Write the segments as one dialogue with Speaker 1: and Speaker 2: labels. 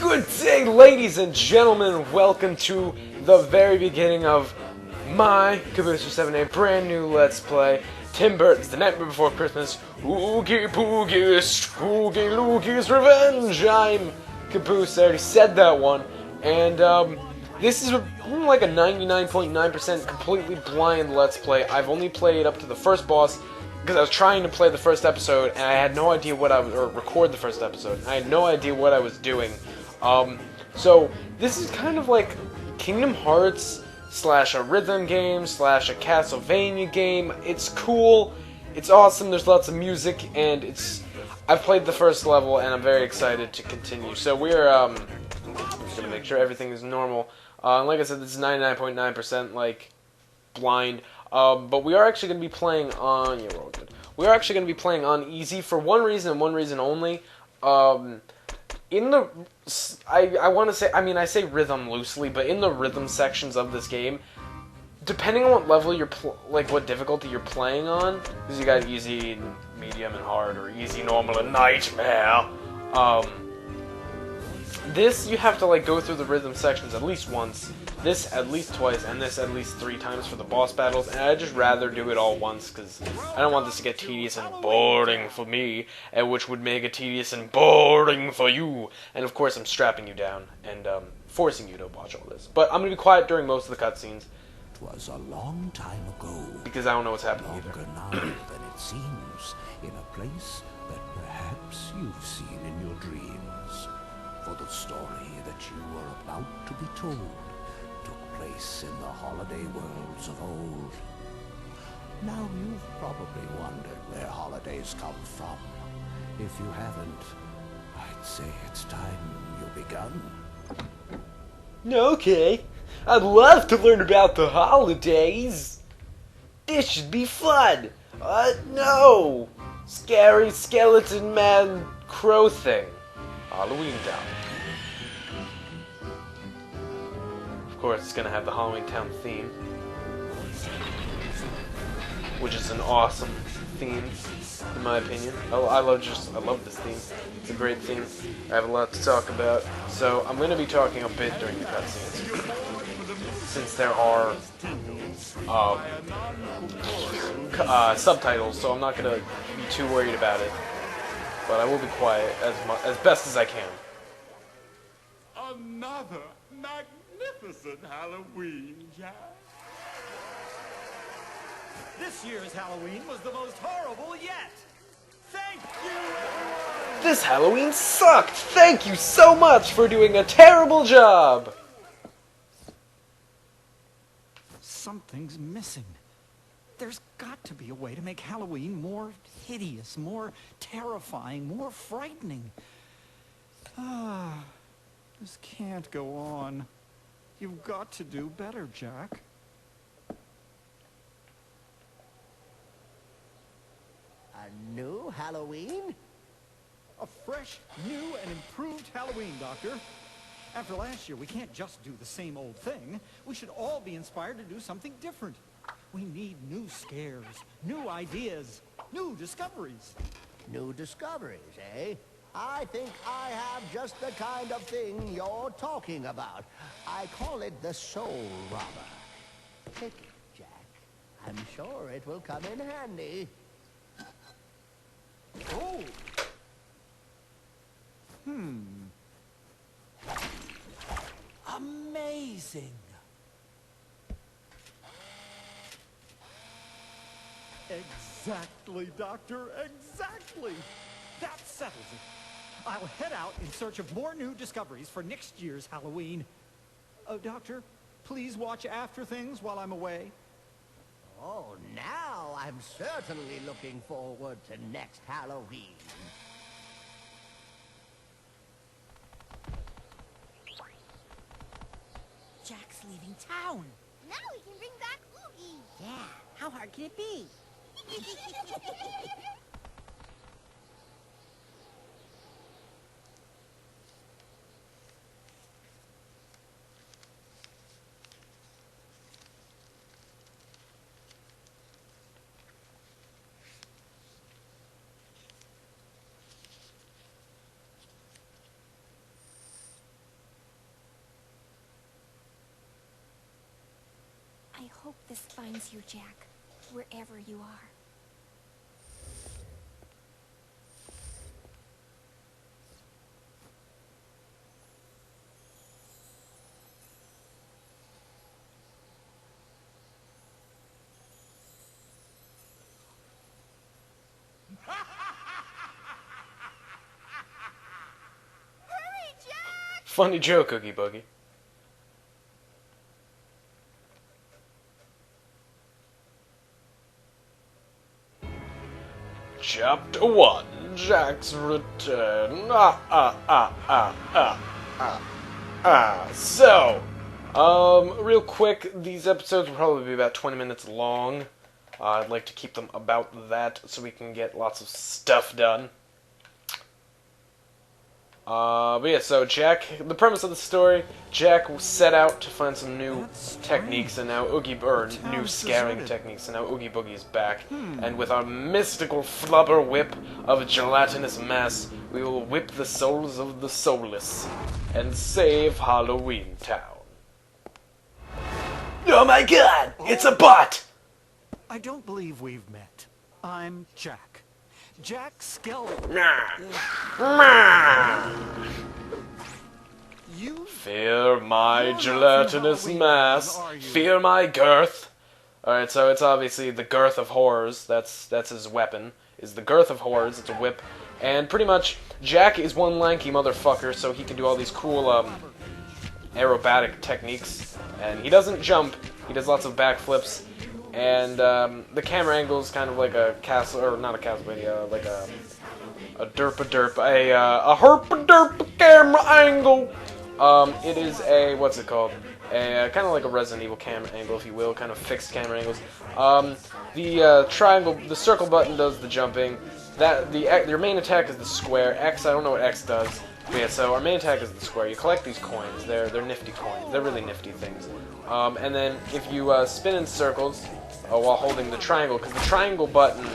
Speaker 1: Good day, ladies and gentlemen. Welcome to the very beginning of my KoopaNinjaBros brand new Let's Play. Tim Burton's The Nightmare Before Christmas. Oogie Boogie, Oogie Loogie's Revenge. I'm Caboose. I already said that one. And this is like a 99.9% completely blind Let's Play. I've only played up to the first boss because I was trying to play the first episode and I had no idea what I was, or record the first episode. I had no idea what I was doing. So this is kind of like Kingdom Hearts slash a rhythm game slash a Castlevania game. It's cool. It's awesome. There's lots of music and I've played the first level and I'm very excited to continue. So we're I'm just gonna make sure everything is normal. Like I said, this is 99.9% like blind. But we are actually going to be playing on... Yeah, we're all good. We are actually going to be playing on easy for one reason and one reason only. In the... I want to say... I mean, I say rhythm loosely, but in the rhythm sections of this game, depending on what level you're... like, what difficulty you're playing on, because you got easy, medium, and hard, or easy, normal, and nightmare, this, you have to, like, go through the rhythm sections at least once, this at least twice, and this at least 3 times for the boss battles, and I'd just rather do it all once, because I don't want this to get tedious and boring for me, and which would make it tedious and boring for you. And of course, I'm strapping you down, and forcing you to watch all this. But I'm going to be quiet during most of the cutscenes.
Speaker 2: It was a long time ago.
Speaker 1: Because I don't know what's happening
Speaker 2: Longer now than it seems, in a place that perhaps you've seen in your dreams. For the story that you were about to be told took place in the holiday worlds of old. Now you've probably wondered where holidays come from. If you haven't, I'd say it's time you begun.
Speaker 1: Okay, I'd love to learn about the holidays. This should be fun. No! Scary skeleton man crow thing. Halloween Town. Of course, it's gonna have the Halloween Town theme, which is an awesome theme, in my opinion. I love this theme. It's a great theme. I have a lot to talk about, so I'm gonna be talking a bit during the cutscenes, since there are subtitles. So I'm not gonna be too worried about it. But I will be quiet as best as I can.
Speaker 3: Another magnificent Halloween, Jack. This year's Halloween was the most horrible yet. Thank you, everyone.
Speaker 1: This Halloween sucked. Thank you so much for doing a terrible job.
Speaker 4: Something's missing. There's got to be a way to make Halloween more hideous, more terrifying, more frightening. This can't go on. You've got to do better, Jack.
Speaker 5: A new Halloween?
Speaker 4: A fresh, new, and improved Halloween, Doctor. After last year, we can't just do the same old thing. We should all be inspired to do something different. We need new scares, new ideas, new discoveries.
Speaker 5: New discoveries, eh? I think I have just the kind of thing you're talking about. I call it the soul robber. Take it, Jack. I'm sure it will come in handy.
Speaker 4: Oh! Amazing! Exactly, Doctor, exactly! That settles it. I'll head out in search of more new discoveries for next year's Halloween. Doctor, please watch after things while I'm away.
Speaker 5: Oh, now I'm certainly looking forward to next Halloween.
Speaker 6: Jack's leaving town.
Speaker 7: Now we can bring back Oogie.
Speaker 6: Yeah, how hard can it be?
Speaker 8: hope this finds you, Jack, wherever you are.
Speaker 7: Hurry, Jack!
Speaker 1: Funny joke, Oogie Boogie. Chapter 1, Jack's Return. So, real quick, these episodes will probably be about 20 minutes long. I'd like to keep them about that so we can get lots of stuff done. But yeah, so Jack, the premise of the story, Jack set out to find some new techniques, and now new scaring techniques, and now Oogie Boogie is back. And with our mystical flubber whip of a gelatinous mass, we will whip the souls of the soulless, and save Halloween Town. Oh my god, it's a bot!
Speaker 4: I don't believe we've met. I'm Jack. Jack Skeleton. You
Speaker 1: Fear my gelatinous mass. Fear my girth. Alright, so it's obviously the girth of horrors. That's his weapon. Is the girth of horrors. It's a whip. And pretty much, Jack is one lanky motherfucker, so he can do all these cool aerobatic techniques. And he doesn't jump. He does lots of backflips. And the camera angle is kind of like a castle, or not a castle, but like a derp-a-derp, a herp-a-derp camera angle. It is a, what's it called? Kind of like a Resident Evil camera angle, if you will, kind of fixed camera angles. The triangle, the circle button does the jumping. Your main attack is the square. X, I don't know what X does. But yeah, so our main attack is the square. You collect these coins. They're nifty coins. They're really nifty things. And then if you spin in circles while holding the triangle, because the triangle button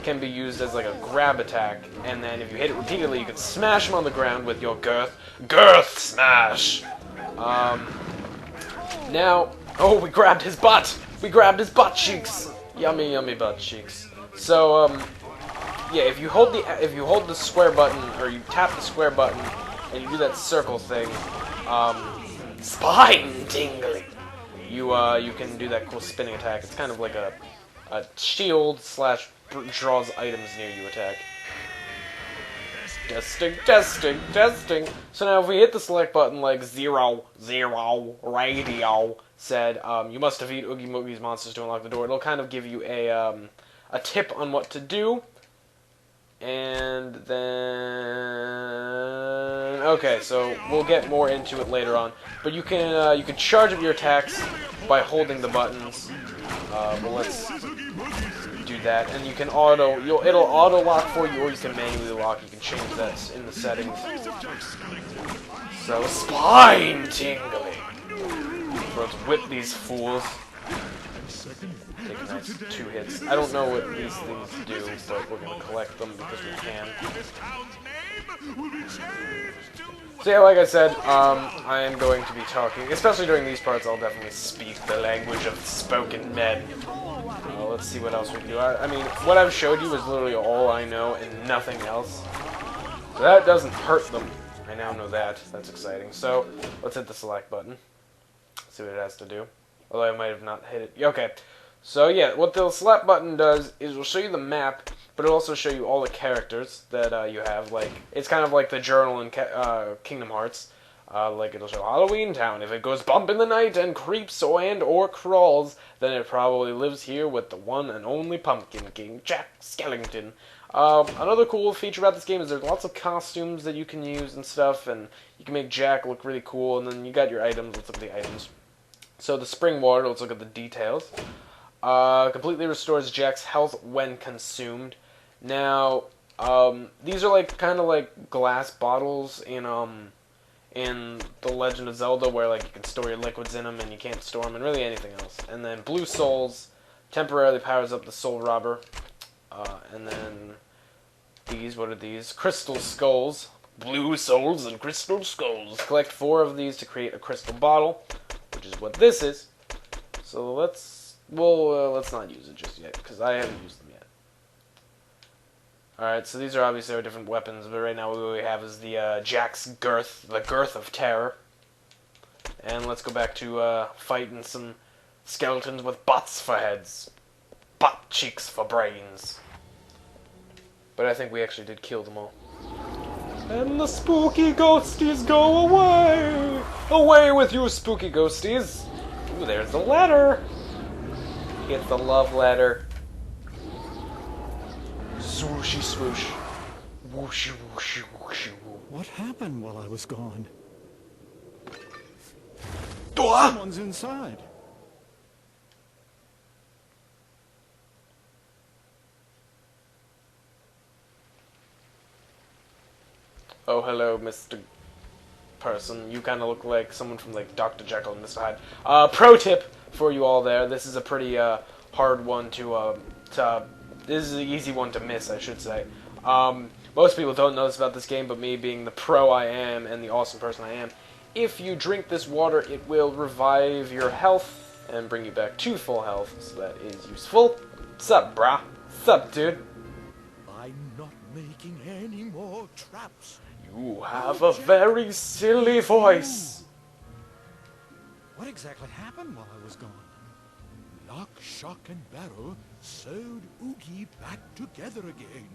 Speaker 1: can be used as like a grab attack, and then if you hit it repeatedly, you can smash them on the ground with your girth smash. Now, oh, we grabbed his butt. We grabbed his butt cheeks. Yummy, yummy butt cheeks. So, yeah, if you hold the square button, or you tap the square button, and you do that circle thing, spine tingling. You can do that cool spinning attack. It's kind of like a shield slash draws items near you attack. Testing, testing, testing. So now if we hit the select button like 0, 0, radio said, you must defeat Oogie Boogie's monsters to unlock the door. It'll kind of give you a tip on what to do. And then, okay, so we'll get more into it later on. But you can charge up your attacks by holding the buttons. But let's do that, and you can it'll auto lock for you, or you can manually lock. You can change that in the settings. So spine tingling. So let's whip these fools. Take a nice 2 hits. I don't know what these things do, but we're gonna collect them because we can. So yeah, like I said, I am going to be talking, especially during these parts. I'll definitely speak the language of spoken men. Let's see what else we can do. I mean, what I've showed you is literally all I know and nothing else. So that doesn't hurt them. I now know that. That's exciting. So let's hit the select button. See what it has to do. Although I might have not hit it. Okay. So yeah, what the select button does is it'll show you the map, but it'll also show you all the characters that you have. Like, it's kind of like the journal in Kingdom Hearts. Like, it'll show Halloween Town. If it goes bump in the night and creeps or crawls, then it probably lives here with the one and only Pumpkin King, Jack Skellington. Another cool feature about this game is there's lots of costumes that you can use and stuff, and you can make Jack look really cool, and then you got your items. Let's look at the items. So the spring water, let's look at the details. Completely restores Jack's health when consumed. Now, these are like kind of like glass bottles in The Legend of Zelda, where like you can store your liquids in them and you can't store them in really anything else. And then blue souls temporarily powers up the soul robber. And then these, what are these? Crystal skulls. Blue souls and crystal skulls. Collect 4 of these to create a crystal bottle, which is what this is. So let's Well, let's not use it just yet, because I haven't used them yet. Alright, so these are obviously our different weapons, but right now what we have is the Jack's Girth, the Girth of Terror. And let's go back to fighting some skeletons with butts for heads. Butt cheeks for brains. But I think we actually did kill them all. And the spooky ghosties go away! Away with you, spooky ghosties! Ooh, there's the ladder! Get the love ladder. Swooshy swoosh. Wooshy wooshy wooshy woo.
Speaker 4: What happened while I was gone?
Speaker 1: Ah!
Speaker 4: Someone's inside.
Speaker 1: Oh, hello, Mr. Person. You kind of look like someone from, like, Dr. Jekyll and Mr. Hyde. Pro tip for you all there. This is a pretty, hard one this is an easy one to miss, I should say. Most people don't know this about this game, but me being the pro I am and the awesome person I am, if you drink this water, it will revive your health and bring you back to full health, so that is useful. Sup, brah? Sup, dude?
Speaker 2: I'm not making any more traps.
Speaker 1: You have a very silly voice.
Speaker 4: What exactly happened while I was gone?
Speaker 2: Lock, shock, and barrel sewed Oogie back together again.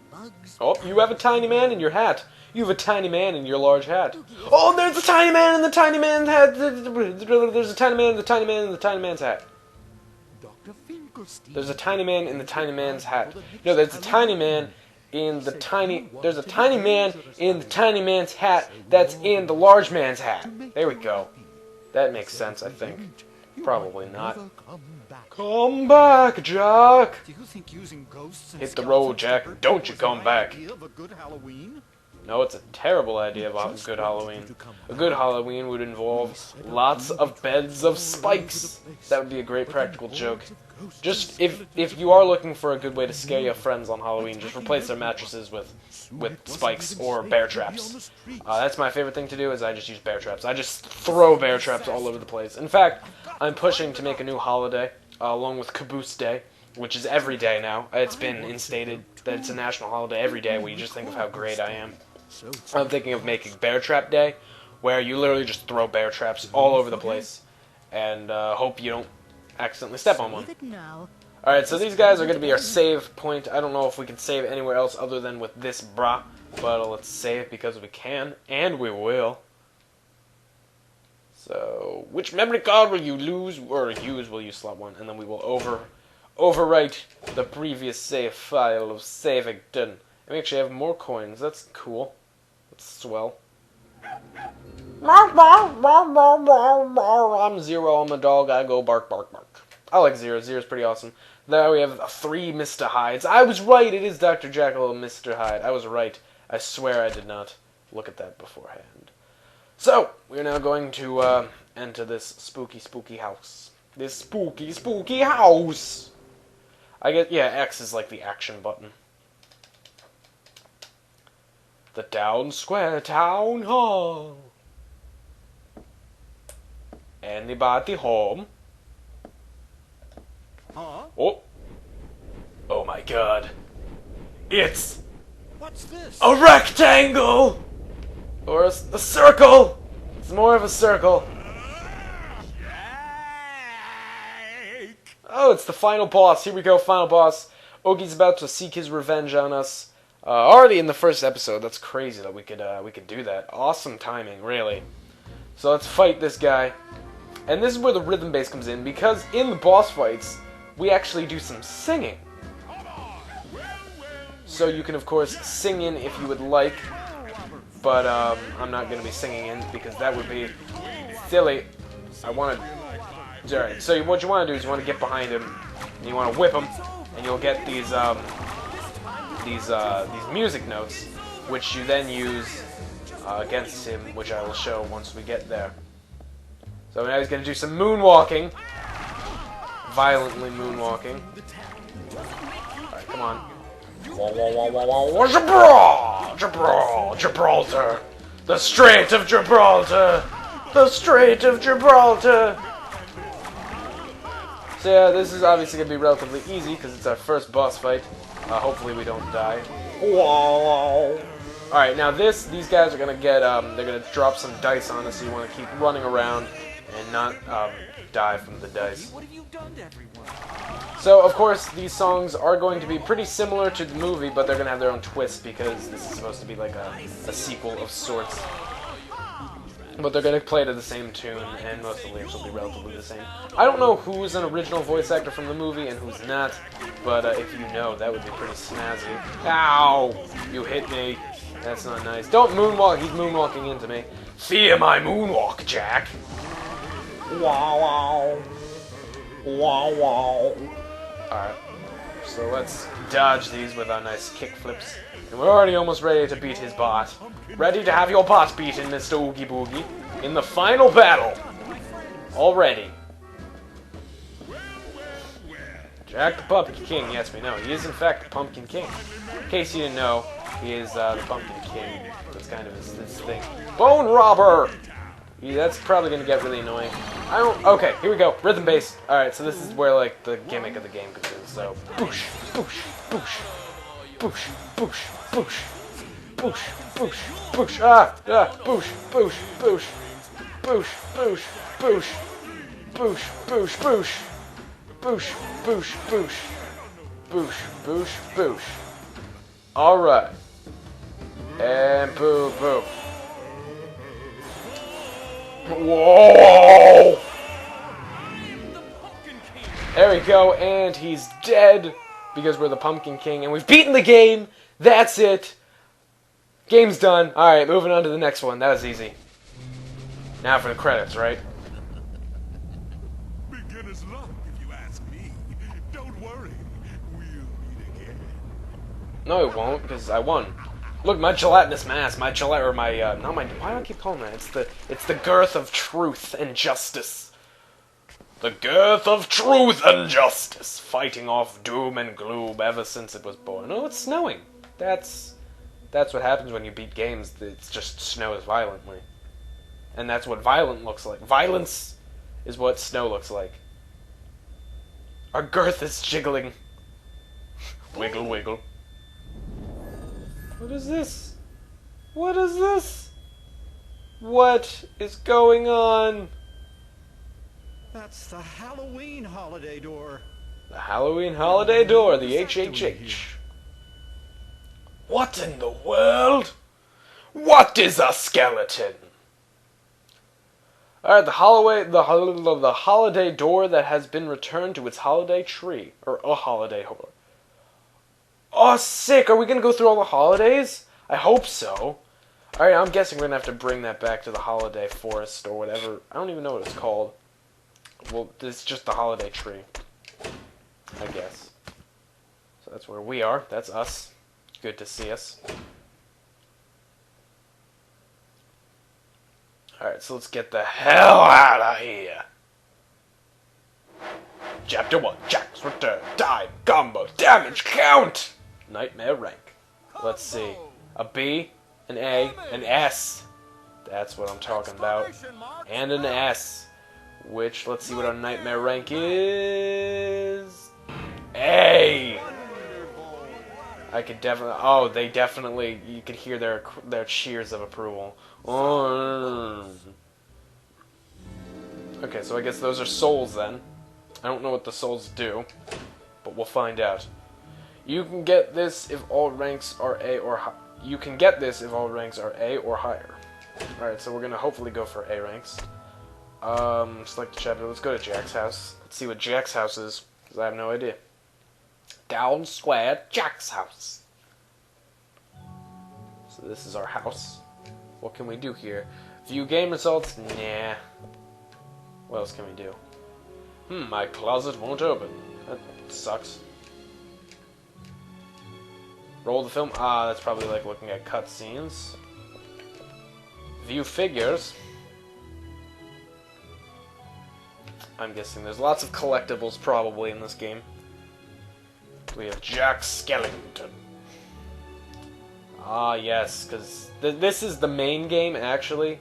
Speaker 2: Bugs.
Speaker 1: Oh, you have a tiny man in your hat. You have a tiny man in your large hat. Oh, there's a tiny man in the tiny man's hat. There's a tiny man in the tiny man in the tiny man's hat.
Speaker 2: Dr. Finkelstein.
Speaker 1: There's a tiny man in the tiny man's hat. No, there's a tiny man in the tiny... There's a tiny man in the tiny man's hat that's in the large man's hat. There we go. That makes sense, I think. Probably not. Come back, Jack!
Speaker 4: Do you think using ghosts and
Speaker 1: Hit the road,
Speaker 4: skeletons to
Speaker 1: Jack.
Speaker 4: hurt
Speaker 1: Don't
Speaker 4: people
Speaker 1: you
Speaker 4: is
Speaker 1: come
Speaker 4: the
Speaker 1: back.
Speaker 4: idea of a good Halloween?
Speaker 1: No, it's a terrible idea of a good Halloween. A good Halloween would involve lots of beds of spikes. That would be a great practical joke. Just, if you are looking for a good way to scare your friends on Halloween, just replace their mattresses with spikes or bear traps. That's my favorite thing to do, is I just use bear traps. I just throw bear traps all over the place. In fact, I'm pushing to make a new holiday, along with Caboose Day, which is every day now. It's been instated that it's a national holiday every day, where you just think of how great I am. I'm thinking of making Bear Trap Day, where you literally just throw bear traps all over the place, and hope you don't accidentally step on one. Alright, so these guys are going to be our save point. I don't know if we can save anywhere else other than with this brah, but let's save because we can, and we will. So, which memory card will you lose, or use? Will you slot one? And then we will overwrite the previous save file of saving done. And we actually have more coins. That's cool. That's swell. I'm Zero, I'm a dog, I go bark, bark, bark. I like Zero. Zero's pretty awesome. There we have 3 Mr. Hydes. I was right, it is Dr. Jekyll and Mr. Hyde. I was right. I swear I did not look at that beforehand. So, we're now going to enter this spooky, spooky house. This spooky, spooky house! I get, yeah, X is like the action button. The Town Square Town Hall. Anybody home?
Speaker 4: Huh?
Speaker 1: Oh. Oh my god. It's
Speaker 4: What's this?
Speaker 1: a rectangle! Or a circle! It's more of a circle. Oh, it's the final boss. Here we go, final boss. Oogie's about to seek his revenge on us. Already in the first episode. That's crazy that we could do that. Awesome timing, really. So let's fight this guy. And this is where the rhythm bass comes in, because in the boss fights, we actually do some singing. So you can, of course, sing in if you would like, but I'm not going to be singing in because that would be silly. I want to... Alright, so what you want to do is you want to get behind him, and you want to whip him, and you'll get these music notes, which you then use against him, which I will show once we get there. So now he's going to do some moonwalking. Violently moonwalking. Alright, come on. Gibraltar! The Strait of Gibraltar! The Strait of Gibraltar! So yeah, this is obviously going to be relatively easy because it's our first boss fight. Hopefully we don't die. Alright, now these guys are going to get, they're going to drop some dice on us, so you want to keep running around and not die from the dice.
Speaker 3: What have you done to everyone?
Speaker 1: So, of course, these songs are going to be pretty similar to the movie, but they're going to have their own twist because this is supposed to be like a sequel of sorts. But they're going to play to the same tune, and most of the lyrics will be relatively the same. I don't know who's an original voice actor from the movie and who's not, but if you know, that would be pretty snazzy. Ow! You hit me. That's not nice. Don't moonwalk. He's moonwalking into me. Fear my moonwalk, Jack. Wow, wow. Wow, wow. Alright. So let's dodge these with our nice kick flips. And we're already almost ready to beat his bot. Ready to have your bot beaten, Mr. Oogie Boogie. In the final battle. Already. Jack the Pumpkin King. Yes, we know. He is, in fact, the Pumpkin King. In case you didn't know, he is the Pumpkin King. That's kind of his thing. Bone Robber! Yeah, that's probably going to get really annoying. Okay, here we go. Rhythm bass. Alright, so this is where, like, the gimmick of the game comes in. So, boosh, boosh, boosh. Boosh, boosh, boosh. Boosh, boosh, boosh. Boosh, boosh, boosh. Boosh, boosh, boosh. Boosh, boosh, boosh. Boosh, boosh, boosh. Boosh, boosh, boosh. Alright. And boo, boo. Whoa! There we go, and he's dead because we're the Pumpkin King, and we've beaten the game. That's it. Game's done. Alright, moving on to the next one. That was easy. Now for the credits, right?
Speaker 3: Beginner's luck, if you ask me. Don't worry, we'll meet again.
Speaker 1: No, it won't, because I won. Look, my gelatinous mass, my why do I keep calling that? It's the girth of truth and justice. The girth of truth and justice, fighting off doom and gloom ever since it was born. Oh, it's snowing. That's what happens when you beat games. It just snows violently. And that's what violent looks like. Violence is what snow looks like. Our girth is jiggling. Wiggle, wiggle. What is this? What is this? What is going on?
Speaker 4: That's the Halloween holiday door.
Speaker 1: The Halloween holiday door, the HHH. What in the world? What is a skeleton? Alright, the holiday door that has been returned to its holiday tree. Or a holiday door. Oh, sick! Are we gonna go through all the holidays? I hope so. Alright, I'm guessing we're gonna have to bring that back to the holiday forest or whatever. I don't even know what it's called. Well, it's just the holiday tree. I guess. So that's where we are. That's us. Good to see us. Alright, so let's get the hell out of here. Chapter 1. Jack's Return. Time. Combo. Damage. Count. Nightmare rank. Let's see. A B, an A, an S. That's what I'm talking about. And an S. Which, let's see what our nightmare rank is. A! I could definitely... Oh, they definitely... You could hear their cheers of approval. Oh. Okay, so I guess those are souls then. I don't know what the souls do, but we'll find out. You can get this if all ranks are A or higher. You can get this if all ranks are A or higher. Alright, so we're gonna hopefully go for A ranks. Select the chapter. Let's go to Jack's house. Let's see what Jack's house is, because I have no idea. Down Square Jack's house. So this is our house. What can we do here? View game results? Nah. What else can we do? My closet won't open. That sucks. Roll the film. Ah, that's probably like looking at cutscenes. View figures. I'm guessing there's lots of collectibles probably in this game. We have Jack Skellington. Ah, yes, because this is the main game, actually.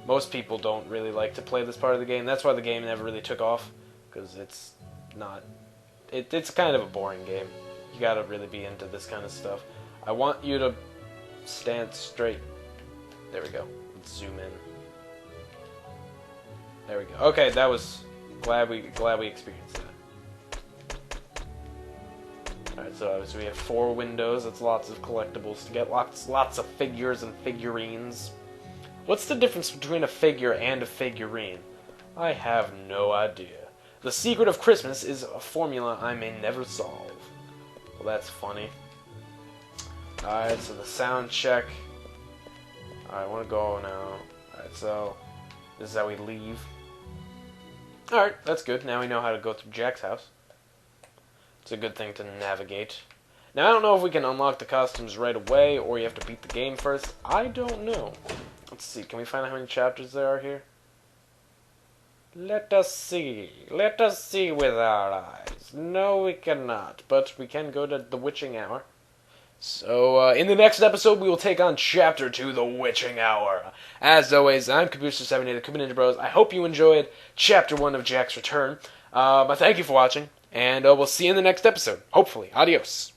Speaker 1: Most people don't really like to play this part of the game. That's why the game never really took off, because it's not. It's kind of a boring game. You gotta really be into this kind of stuff. I want you to stand straight. There we go. Let's zoom in. There we go. Okay, that was glad we experienced that. Alright, so we have 4 windows. That's lots of collectibles to get. Lots of figures and figurines. What's the difference between a figure and a figurine? I have no idea. The secret of Christmas is a formula I may never solve. Well, that's funny. Alright, so the sound check. Alright, I want to go now. Alright, so this is how we leave. Alright, that's good. Now we know how to go through Jack's house. It's a good thing to navigate. Now, I don't know if we can unlock the costumes right away, or you have to beat the game first. I don't know. Let's see. Can we find out how many chapters there are here? Let us see. Let us see with our eyes. No, we cannot. But we can go to the witching hour. So, in the next episode, we will take on Chapter 2, The Witching Hour. As always, I'm KoopaNinjaBros, the KoopaNinjaBros. I hope you enjoyed Chapter 1 of Jack's Return. But thank you for watching, and we'll see you in the next episode. Hopefully. Adios.